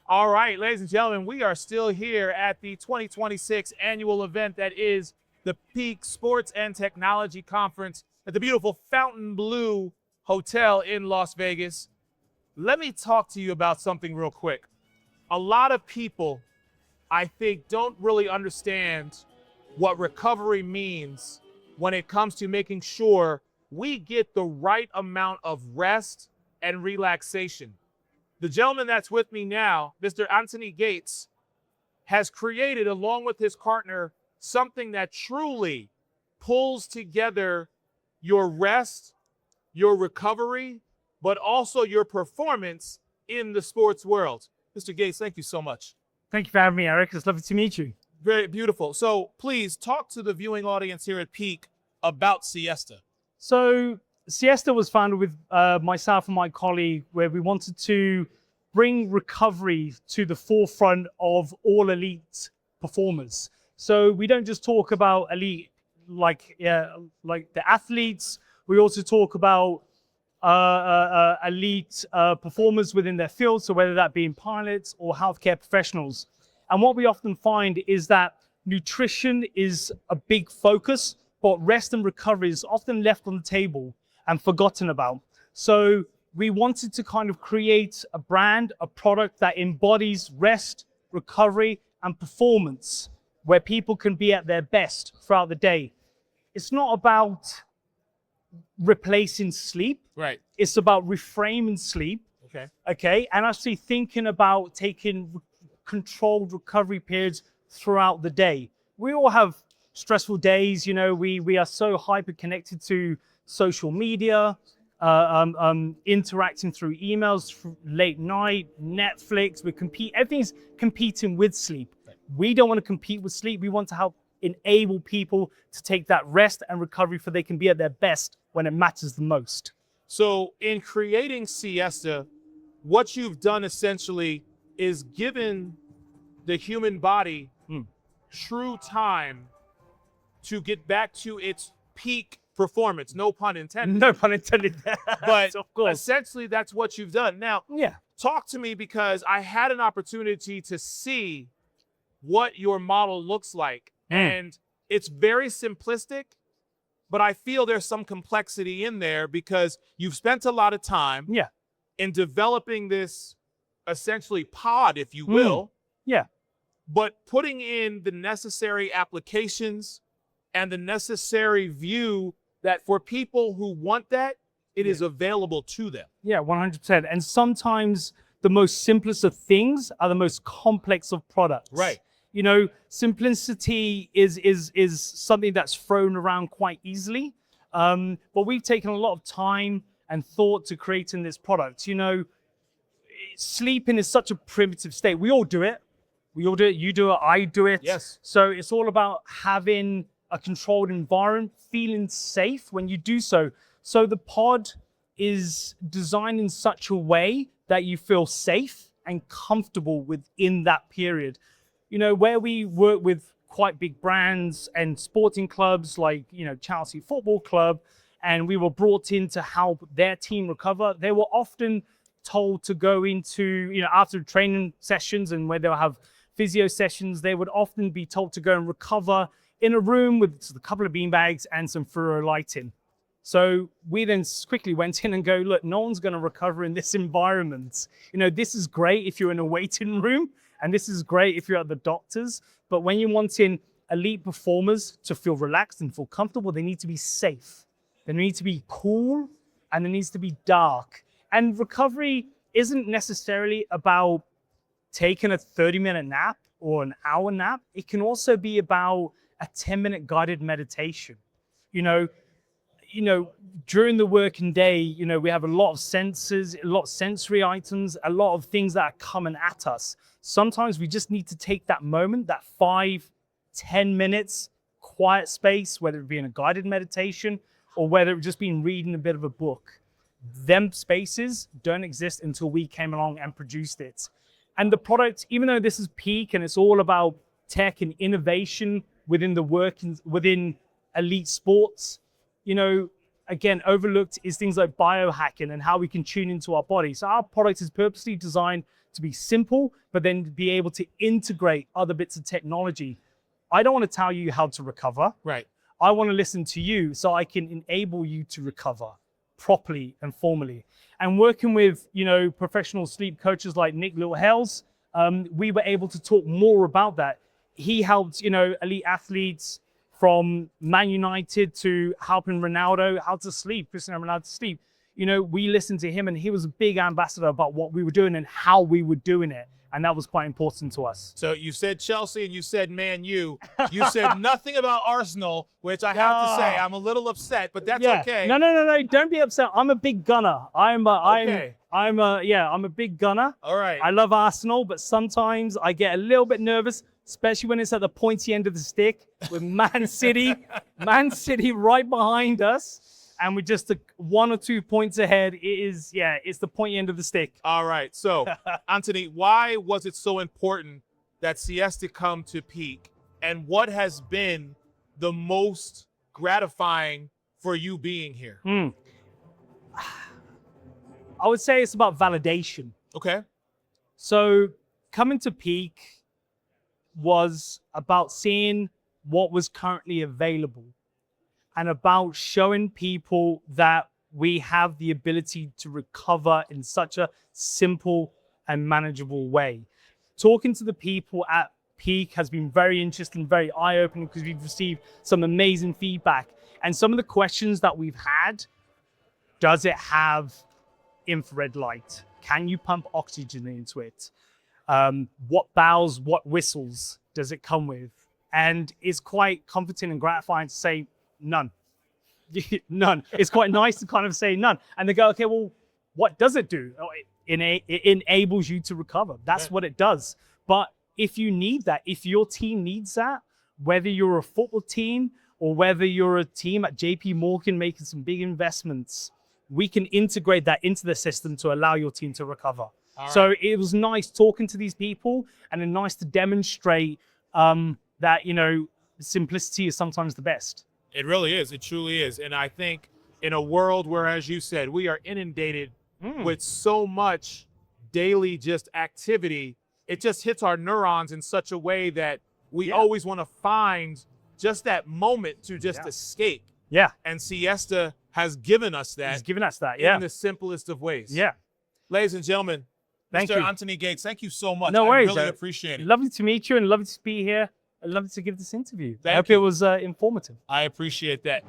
All right, ladies and gentlemen, we are still here at the 2026 annual event that is the Peak Sports and Technology Conference at the beautiful Fontainebleau Hotel in Las Vegas. Let me talk to you about something real quick. A lot of people, I think, don't really understand what recovery means when it comes to making sure we get the right amount of rest and relaxation. The gentleman that's with me now, Mr. Anthony Gates, has created, along with his partner, something that truly pulls together your rest, your recovery, but also your performance in the sports world. Mr. Gates, thank you so much. Thank you for having me, Eric. It's lovely to meet you. Very beautiful. So please talk to the viewing audience here at Peak about Siesta. So Siesta was founded with myself and my colleague, where we wanted to bring recovery to the forefront of all elite performers. So we don't just talk about elite like the athletes. We also talk about elite performers within their field. So whether that be in pilots or healthcare professionals. And what we often find is that nutrition is a big focus, but rest and recovery is often left on the table and forgotten about. So we wanted to kind of create a brand, a product that embodies rest, recovery, and performance, where people can be at their best throughout the day. It's not about replacing sleep. Right. It's about reframing sleep. Okay. And actually thinking about taking controlled recovery periods throughout the day. We all have stressful days. You know, we are so hyper connected to social media, interacting through emails, late night, Netflix. Everything's competing with sleep. Right. We don't want to compete with sleep. We want to help enable people to take that rest and recovery so they can be at their best when it matters the most. So in creating Siesta, what you've done essentially is given the human body true time to get back to its peak performance. No pun intended. No pun intended. But of course, essentially that's what you've done. Now, talk to me, because I had an opportunity to see what your model looks like. And it's very simplistic, but I feel there's some complexity in there because you've spent a lot of time in developing this essentially pod, if you will. But putting in the necessary applications and the necessary view that for people who want that, it is available to them. 100%. And sometimes the most simplest of things are the most complex of products. Right. You know, simplicity is something that's thrown around quite easily. But we've taken a lot of time and thought to creating this product. You know, sleeping is such a primitive state. We all do it. You do it, I do it. Yes. So it's all about having a controlled environment, feeling safe when you do so. So the pod is designed in such a way that you feel safe and comfortable within that period. You know, where we work with quite big brands and sporting clubs like, you know, Chelsea Football Club, and we were brought in to help their team recover, they were often told to go into, you know, after training sessions and where they'll have physio sessions, they would often be told to go and recover in a room with a couple of beanbags and some fluoro lighting. So we then quickly went in and go, look, no one's going to recover in this environment. You know, this is great if you're in a waiting room, and this is great if you're at the doctor's. But when you're wanting elite performers to feel relaxed and feel comfortable, they need to be safe. They need to be cool, and it needs to be dark. And recovery isn't necessarily about taking a 30-minute nap or an hour nap. It can also be about a 10-minute guided meditation. You know, during the working day, you know, we have a lot of senses, a lot of sensory items, a lot of things that are coming at us. Sometimes we just need to take that moment, that 5-10 minutes quiet space, whether it be in a guided meditation or whether it just been reading a bit of a book. Them spaces don't exist until we came along and produced it. And the product, even though this is Peak and it's all about tech and innovation within the within elite sports, you know, again, overlooked is things like biohacking and how we can tune into our body. So our product is purposely designed to be simple, but then be able to integrate other bits of technology. I don't want to tell you how to recover. Right. I want to listen to you so I can enable you to recover properly and formally. And working with, professional sleep coaches like Nick Littlehales, we were able to talk more about that. He helped, elite athletes from Man United to helping Ronaldo how to sleep, Cristiano Ronaldo to sleep. We listened to him and he was a big ambassador about what we were doing and how we were doing it. And that was quite important to us. So you said Chelsea and you said Man U. You said nothing about Arsenal, which I have to say I'm a little upset, but that's okay. No. Don't be upset. I'm a big gunner. I'm a big gunner. All right. I love Arsenal, but sometimes I get a little bit nervous, especially when it's at the pointy end of the stick with Man City right behind us. And we're just 1 or 2 points ahead. It's the pointy end of the stick. All right. So, Anthony, why was it so important that Siesta come to Peak? And what has been the most gratifying for you being here? I would say it's about validation. Okay. So coming to Peak was about seeing what was currently available and about showing people that we have the ability to recover in such a simple and manageable way. Talking to the people at Peak has been very interesting, very eye-opening because we've received some amazing feedback. And some of the questions that we've had, does it have infrared light? Can you pump oxygen into it? What bells, what whistles does it come with? And it's quite comforting and gratifying to say none. None. It's quite nice to kind of say none. And they go, okay, well, what does it do? Oh, it enables you to recover. That's what it does. But if you need that, if your team needs that, whether you're a football team or whether you're a team at JP Morgan making some big investments, we can integrate that into the system to allow your team to recover. So it was nice talking to these people and then nice to demonstrate that, simplicity is sometimes the best. It really is. It truly is. And I think in a world where, as you said, we are inundated with so much daily just activity, it just hits our neurons in such a way that we always want to find just that moment to just escape. Yeah. And Siesta has given us that. He's given us that, in the simplest of ways. Yeah. Ladies and gentlemen, Thank Mr. you. Anthony Gates, thank you so much. No worries. I really appreciate it. Lovely to meet you and lovely to be here. I'd love to give this interview. I hope you. it was informative. I appreciate that.